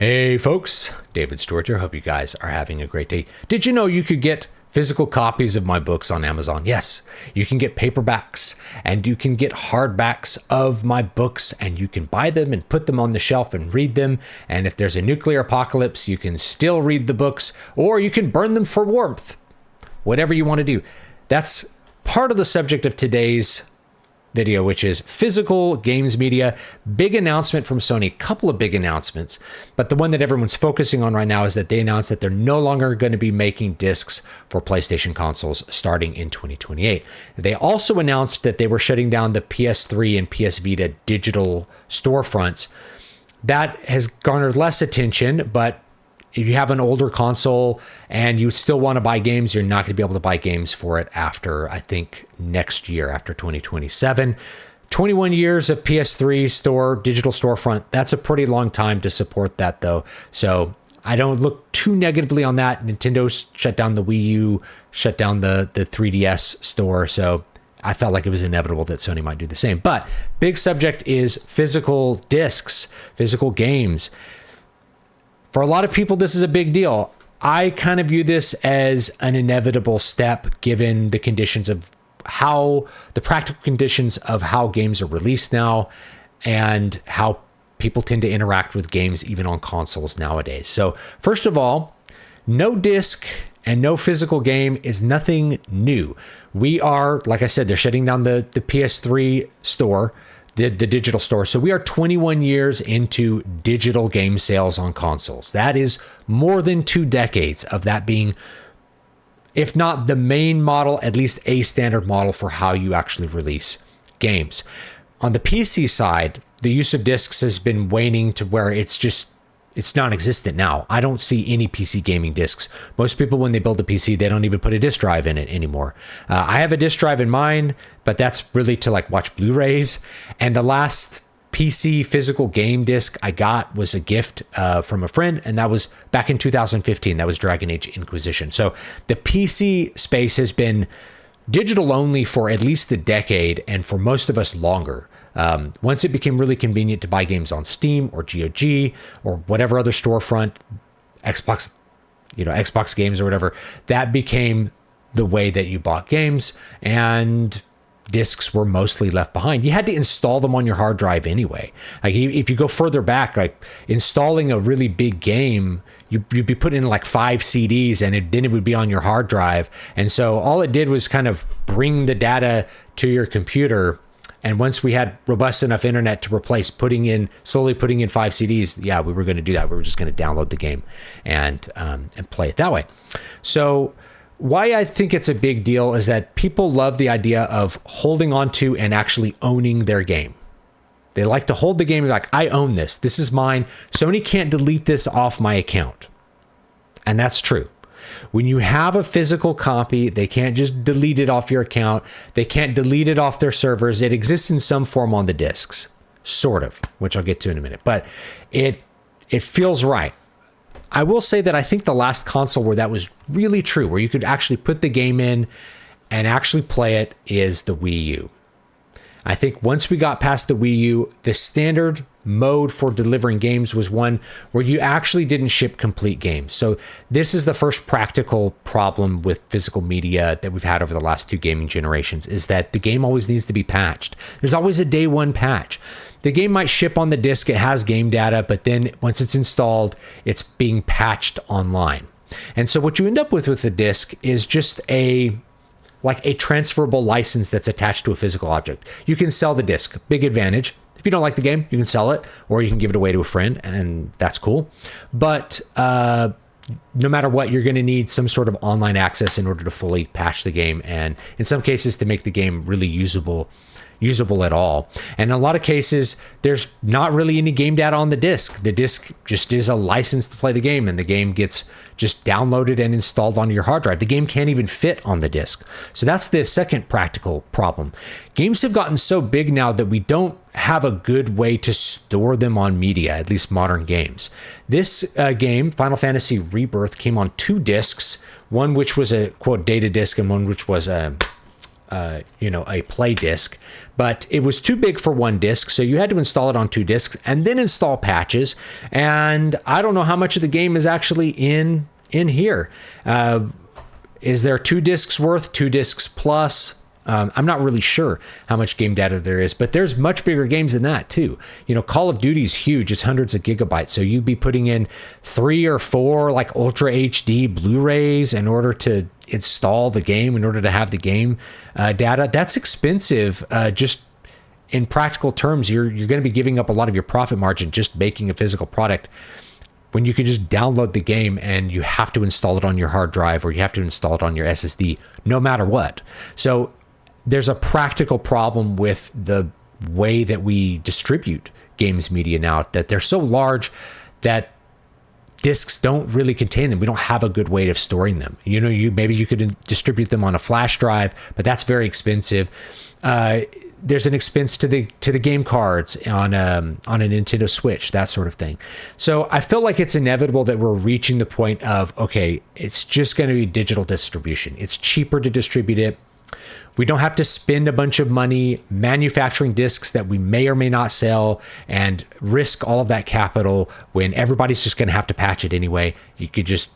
Hey folks, David Stewart here. Hope you guys are having a great day. Did you know you could get physical copies of my books on Amazon? Yes, you can get paperbacks and you can get hardbacks of my books, and you can buy them and put them on the shelf and read them. And if there's a nuclear apocalypse, you can still read the books, or you can burn them for warmth. Whatever you want to do. That's part of the subject of today's video, which is physical games media. Big announcement from Sony, a couple of big announcements, but the one that everyone's focusing on right now is that they announced that they're no longer going to be making discs for PlayStation consoles starting in 2028. They also announced that they were shutting down the PS3 and PS Vita digital storefronts. That has garnered less attention, but if you have an older console and you still want to buy games, you're not going to be able to buy games for it after, I think, next year, after 2027. 21 years of PS3 store, digital storefront. That's a pretty long time to support that, though. So I don't look too negatively on that. Nintendo shut down the Wii U, shut down the 3DS store. So I felt like it was inevitable that Sony might do the same. But big subject is physical discs, physical games. For a lot of people, this is a big deal. I kind of view this as an inevitable step given the conditions of the practical conditions of how games are released now and how people tend to interact with games even on consoles nowadays. So first of all, no disc and no physical game is nothing new. We are, like I said, they're shutting down the PS3 store, the digital store. So we are 21 years into digital game sales on consoles. That is more than 2 decades of that being, if not the main model, at least a standard model for how you actually release games. On the PC side, the use of discs has been waning to where it's non-existent now. I don't see any PC gaming discs. Most people, when they build a PC, they don't even put a disk drive in it anymore. I have a disk drive in mine, but that's really to like watch Blu-rays. And the last PC physical game disc I got was a gift from a friend, and that was back in 2015. That was Dragon Age Inquisition. So the PC space has been digital only for at least a decade, and for most of us longer. Once it became really convenient to buy games on Steam or GOG or whatever other storefront, Xbox games or whatever, that became the way that you bought games, and discs were mostly left behind. You had to install them on your hard drive anyway. Like if you go further back, like installing a really big game, you'd be putting in like 5 CDs and then it would be on your hard drive. And so all it did was kind of bring the data to your computer. And once we had robust enough internet to replace slowly putting in 5 CDs, yeah, we were going to do that. We were just going to download the game and play it that way. So why I think it's a big deal is that people love the idea of holding on to and actually owning their game. They like to hold the game and be like, I own this. This is mine. Sony can't delete this off my account. And that's true. When you have a physical copy, they can't just delete it off your account. They can't delete it off their servers. It exists in some form on the discs, sort of, which I'll get to in a minute. But it feels right. I will say that I think the last console where that was really true, where you could actually put the game in and actually play it, is the Wii U. I think once we got past the Wii U, the standard mode for delivering games was one where you actually didn't ship complete games. So this is the first practical problem with physical media that we've had over the last 2 gaming generations, is that the game always needs to be patched. There's always a day 1 patch. The game might ship on the disc, it has game data, but then once it's installed, it's being patched online. And so what you end up with the disc is just a transferable license that's attached to a physical object. You can sell the disc. Big advantage. If you don't like the game, you can sell it, or you can give it away to a friend, and that's cool. But no matter what, you're going to need some sort of online access in order to fully patch the game, and in some cases to make the game really usable at all. And in a lot of cases, there's not really any game data on the disc. The disc just is a license to play the game, and the game gets just downloaded and installed onto your hard drive. The game can't even fit on the disc. So that's the second practical problem. Games have gotten so big now that we don't have a good way to store them on media, at least modern games. This game, Final Fantasy Rebirth, came on 2 discs, one which was a quote data disc and one which was a a play disc, but it was too big for one disc, so you had to install it on 2 discs and then install patches. And I don't know how much of the game is actually in here. Is there 2 discs worth, 2 discs plus? I'm not really sure how much game data there is, but there's much bigger games than that too. Call of Duty is huge. It's hundreds of gigabytes. So you'd be putting in 3 or 4 like Ultra HD Blu-rays in order to install the game, in order to have the game data. That's expensive. Just in practical terms, you're going to be giving up a lot of your profit margin just making a physical product, when you can just download the game and you have to install it on your hard drive or you have to install it on your SSD, no matter what. So there's a practical problem with the way that we distribute games media now, that they're so large that discs don't really contain them. We don't have a good way of storing them. Maybe you could distribute them on a flash drive, but that's very expensive. There's an expense to the game cards on a Nintendo Switch, that sort of thing. So I feel like it's inevitable that we're reaching the point of, okay, it's just going to be digital distribution. It's cheaper to distribute it. We don't have to spend a bunch of money manufacturing discs that we may or may not sell and risk all of that capital when everybody's just going to have to patch it anyway. You could just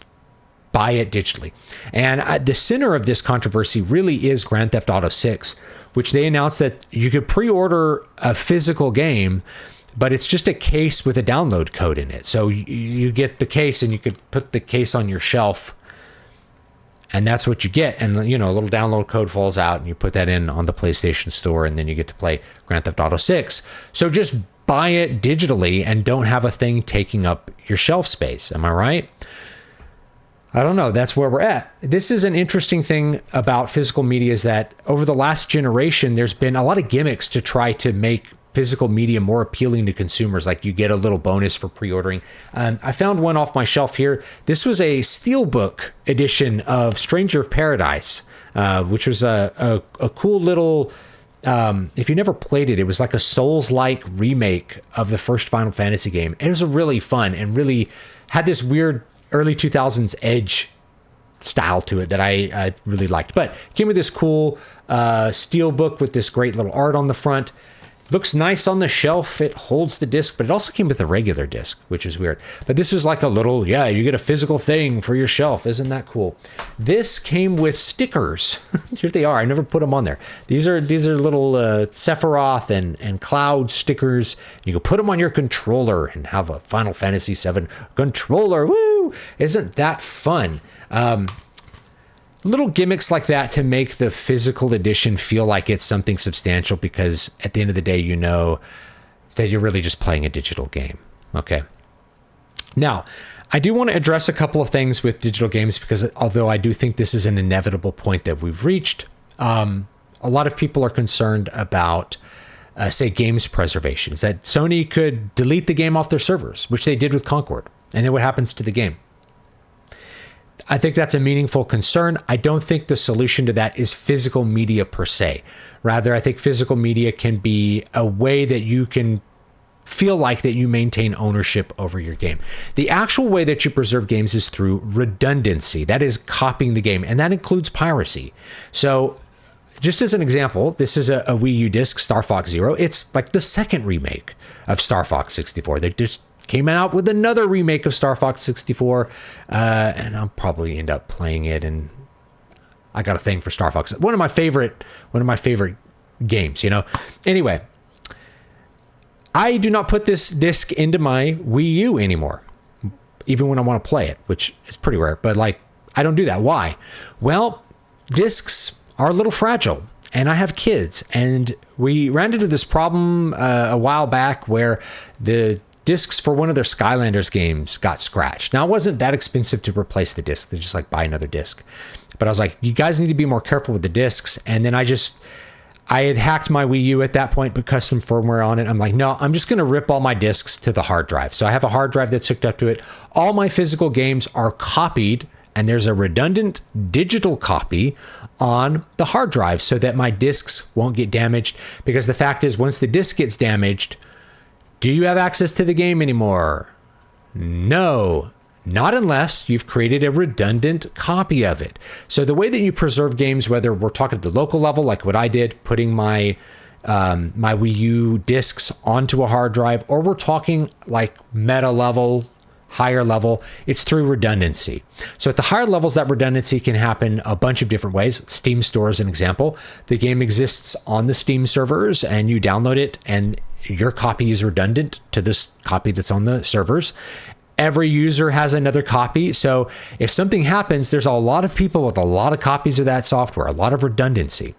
buy it digitally. And the center of this controversy really is Grand Theft Auto 6, which they announced that you could pre-order a physical game, but it's just a case with a download code in it. So you get the case and you could put the case on your shelf, and that's what you get. And, a little download code falls out and you put that in on the PlayStation Store, and then you get to play Grand Theft Auto 6. So just buy it digitally and don't have a thing taking up your shelf space. Am I right? I don't know. That's where we're at. This is an interesting thing about physical media, is that over the last generation, there's been a lot of gimmicks to try to make physical media more appealing to consumers. Like you get a little bonus for pre-ordering. I found one off my shelf here. This was a Steelbook edition of Stranger of Paradise, which was a cool little... if you never played it, it was like a Souls-like remake of the first Final Fantasy game. It was really fun and really had this weird early 2000s edge style to it that I really liked. But it came with this cool Steelbook with this great little art on the front. Looks nice on the shelf. It holds the disc, but it also came with a regular disc, which is weird. But this was like a little, you get a physical thing for your shelf. Isn't that cool? This came with stickers. Here they are. I never put them on there. These are little Sephiroth and Cloud stickers. You can put them on your controller and have a Final Fantasy VII controller. Woo! Isn't that fun? Little gimmicks like that to make the physical edition feel like it's something substantial, because at the end of the day, you know that you're really just playing a digital game. Okay. Now, I do want to address a couple of things with digital games, because although I do think this is an inevitable point that we've reached, a lot of people are concerned about, say, games preservation. Is that Sony could delete the game off their servers, which they did with Concord, and then what happens to the game? I think that's a meaningful concern. I don't think the solution to that is physical media per se. Rather, I think physical media can be a way that you can feel like that you maintain ownership over your game. The actual way that you preserve games is through redundancy. That is copying the game, and that includes piracy. So just as an example, this is a Wii U disc, Star Fox Zero. It's like the second remake of Star Fox 64. They just came out with another remake of Star Fox 64, and I'll probably end up playing it. And I got a thing for Star Fox. One of my favorite games, Anyway, I do not put this disc into my Wii U anymore, even when I want to play it, which is pretty rare. But I don't do that. Why? Well, discs are a little fragile, and I have kids, and we ran into this problem a while back where the discs for one of their Skylanders games got scratched. Now, it wasn't that expensive to replace the disc. They just buy another disc. But I was like, you guys need to be more careful with the discs. And then I had hacked my Wii U at that point, put custom firmware on it. I'm like, no, I'm just going to rip all my discs to the hard drive. So I have a hard drive that's hooked up to it. All my physical games are copied, and there's a redundant digital copy on the hard drive so that my discs won't get damaged. Because the fact is, once the disc gets damaged, do you have access to the game anymore? No. not unless you've created a redundant copy of it. So the way that you preserve games, whether we're talking at the local level, like what I did, putting my my Wii U discs onto a hard drive, or we're talking like meta level, higher level, it's through redundancy. So at the higher levels, that redundancy can happen a bunch of different ways. Steam Store is an example. The game exists on the Steam servers and you download it and your copy is redundant to this copy that's on the servers. Every user has another copy. So if something happens, there's a lot of people with a lot of copies of that software, a lot of redundancy.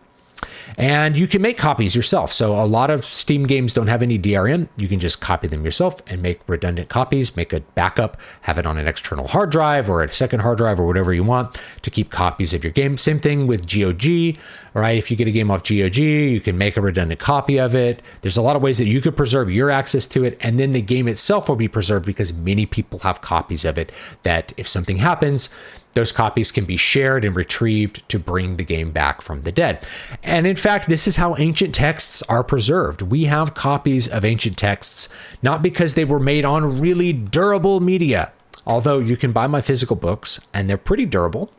And you can make copies yourself. So a lot of Steam games don't have any DRM. You can just copy them yourself and make redundant copies, make a backup, have it on an external hard drive or a second hard drive or whatever you want to keep copies of your game. Same thing with GOG, right? If you get a game off GOG, you can make a redundant copy of it. There's a lot of ways that you could preserve your access to it. And then the game itself will be preserved because many people have copies of it that if something happens, those copies can be shared and retrieved to bring the game back from the dead. And in fact, this is how ancient texts are preserved. We have copies of ancient texts, not because they were made on really durable media, although you can buy my physical books and they're pretty durable.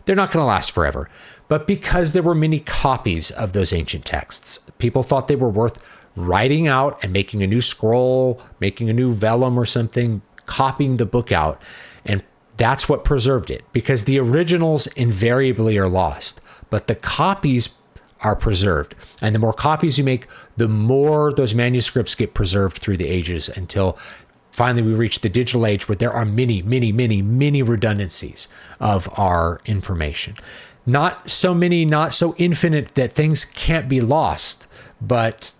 They're not going to last forever, but because there were many copies of those ancient texts, people thought they were worth writing out and making a new scroll, making a new vellum or something, copying the book out. And that's what preserved it, because the originals invariably are lost, but the copies are preserved. And the more copies you make, the more those manuscripts get preserved through the ages until finally we reach the digital age where there are many, many, many, many redundancies of our information. Not so many, not so infinite that things can't be lost, but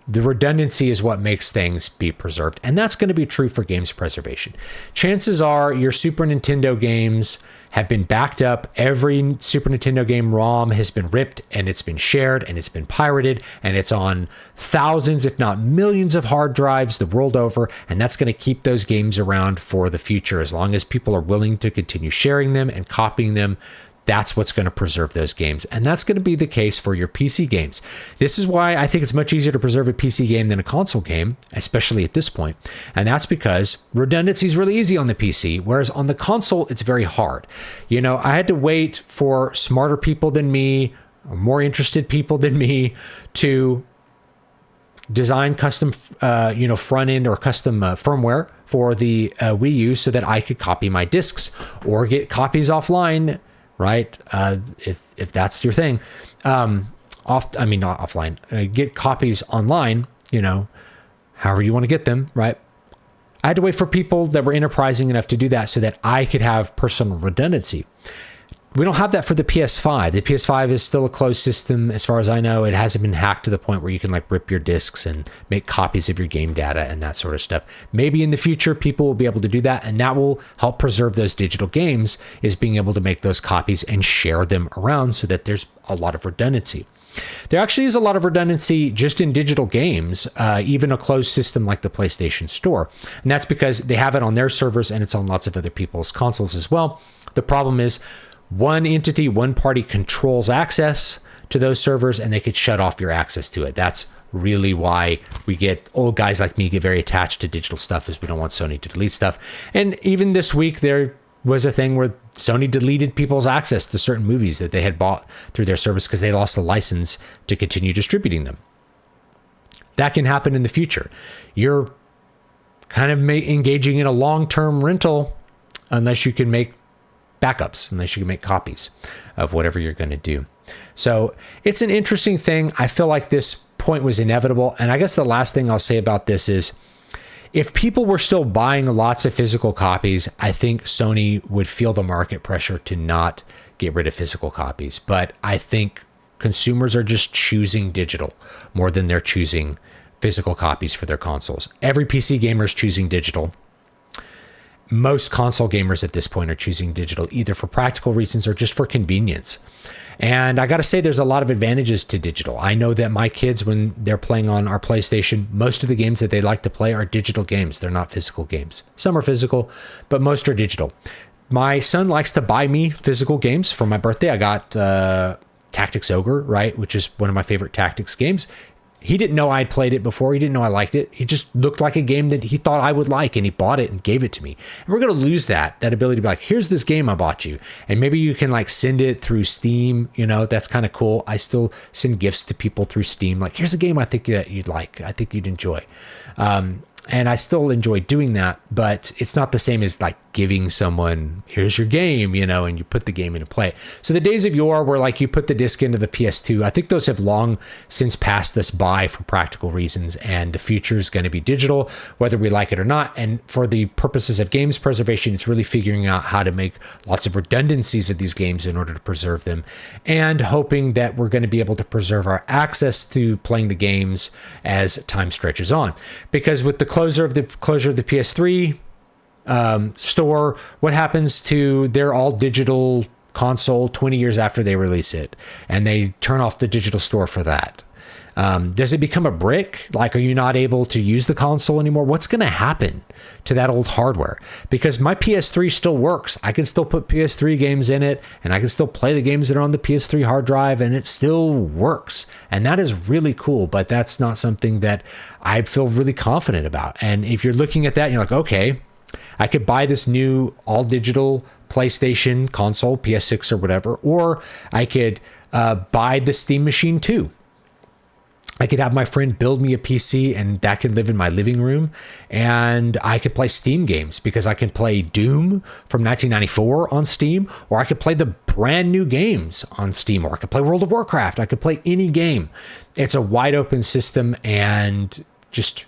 the redundancy is what makes things be preserved. And that's going to be true for games preservation. Chances are your Super Nintendo games have been backed up. Every Super Nintendo game ROM has been ripped and it's been shared and it's been pirated and it's on thousands, if not millions of hard drives the world over. And that's going to keep those games around for the future. As long as people are willing to continue sharing them and copying them, that's what's going to preserve those games. And that's going to be the case for your PC games. This is why I think it's much easier to preserve a PC game than a console game, especially at this point. And that's because redundancy is really easy on the PC, whereas on the console, it's very hard. You know, I had to wait for smarter people than me, or more interested people than me to design custom, front end or custom firmware for the Wii U so that I could copy my discs or get copies offline, right? If that's your thing, not offline, get copies online, however you want to get them, right? I had to wait for people that were enterprising enough to do that so that I could have personal redundancy. We don't have that for the PS5. The PS5 is still a closed system. As far as I know, it hasn't been hacked to the point where you can rip your discs and make copies of your game data and that sort of stuff. Maybe in the future, people will be able to do that, and that will help preserve those digital games, is being able to make those copies and share them around so that there's a lot of redundancy. There actually is a lot of redundancy just in digital games, even a closed system like the PlayStation Store. And that's because they have it on their servers and it's on lots of other people's consoles as well. The problem is, one entity, one party controls access to those servers and they could shut off your access to it. That's really why old guys like me get very attached to digital stuff, is we don't want Sony to delete stuff. And even this week, there was a thing where Sony deleted people's access to certain movies that they had bought through their service because they lost the license to continue distributing them. That can happen in the future. You're kind of engaging in a long-term rental unless you can make backups, unless you can make copies of whatever you're going to do. So it's an interesting thing. I feel like this point was inevitable. And I guess the last thing I'll say about this is, if people were still buying lots of physical copies, I think Sony would feel the market pressure to not get rid of physical copies. But I think consumers are just choosing digital more than they're choosing physical copies for their consoles. Every PC gamer is choosing digital. Most console gamers at this point are choosing digital, either for practical reasons or just for convenience. And I got to say, there's a lot of advantages to digital. I know that my kids, when they're playing on our PlayStation, most of the games that they like to play are digital games. They're not physical games. Some are physical, but most are digital. My son likes to buy me physical games for my birthday. I got Tactics Ogre, right, which is one of my favorite tactics games. He didn't know I'd played it before. He didn't know I liked it. It just looked like a game that he thought I would like, and he bought it and gave it to me. And we're going to lose that ability to be like, here's this game I bought you. And maybe you can like send it through Steam. You know, that's kind of cool. I still send gifts to people through Steam. Like, here's a game I think that you'd like. I think you'd enjoy. And I still enjoy doing that, but it's not the same as like giving someone, here's your game, you know, and you put the game into play. So the days of yore where like you put the disc into the PS2, I think those have long since passed us by for practical reasons, and the future is going to be digital, whether we like it or not. And for the purposes of games preservation, it's really figuring out how to make lots of redundancies of these games in order to preserve them, and hoping that we're going to be able to preserve our access to playing the games as time stretches on. Because with the closure of the PS3 store, what happens to their all digital console 20 years after they release it, and they turn off the digital store for that? Does it become a brick? Like, are you not able to use the console anymore? What's going to happen to that old hardware? Because my PS3 still works. I can still put PS3 games in it, and I can still play the games that are on the PS3 hard drive, and it still works. And that is really cool, but that's not something that I feel really confident about. And if you're looking at that and you're like, okay, I could buy this new all digital PlayStation console, PS6 or whatever, or I could buy the Steam Machine 2. I could have my friend build me a PC, and that could live in my living room, and I could play Steam games because I can play Doom from 1994 on Steam, or I could play the brand new games on Steam, or I could play World of Warcraft. I could play any game. It's a wide open system, and just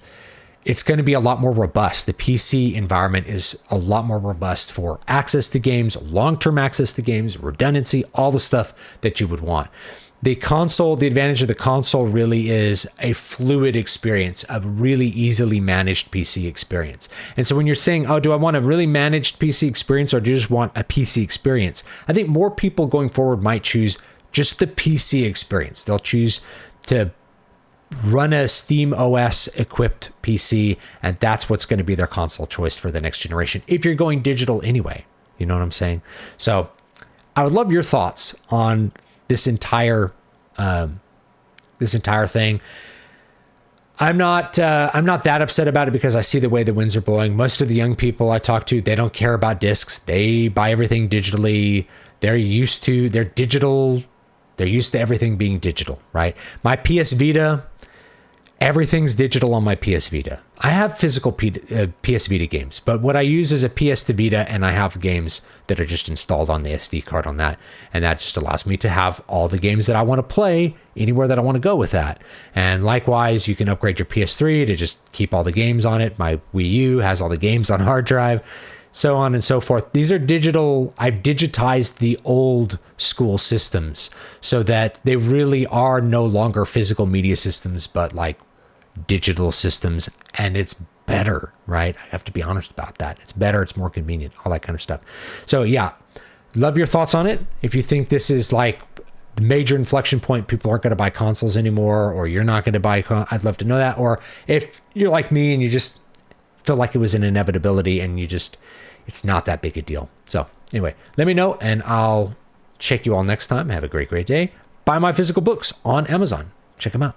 it's going to be a lot more robust. The PC environment is a lot more robust for access to games, long-term access to games, redundancy, all the stuff that you would want. The console, the advantage of the console really is a fluid experience, a really easily managed PC experience. And so when you're saying, oh, do I want a really managed PC experience, or do you just want a PC experience? I think more people going forward might choose just the PC experience. They'll choose to run a Steam OS equipped PC, and that's what's going to be their console choice for the next generation, if you're going digital anyway. You know what I'm saying? So I would love your thoughts on this entire thing. I'm not that upset about it because I see the way the winds are blowing. Most of the young people I talk to, they don't care about discs. They buy everything digitally. They're used to everything being digital, right? My PS Vita, everything's digital on my PS Vita. I have physical PS Vita games, but what I use is a PS to Vita, and I have games that are just installed on the SD card on that, and that just allows me to have all the games that I want to play anywhere that I want to go with that. And likewise, you can upgrade your PS3 to just keep all the games on it. My Wii U has all the games on hard drive, so on and so forth. These are digital. I've digitized the old school systems so that they really are no longer physical media systems, but like digital systems, and it's better, right? I have to be honest about that. It's better, it's more convenient, all that kind of stuff. So yeah, love your thoughts on it. If you think this is like the major inflection point, people aren't going to buy consoles anymore, or you're not going to buy, I'd love to know that. Or if you're like me and you just feel like it was an inevitability and it's not that big a deal. So anyway, let me know, and I'll check you all next time. Have a great day. Buy my physical books on Amazon. Check them out.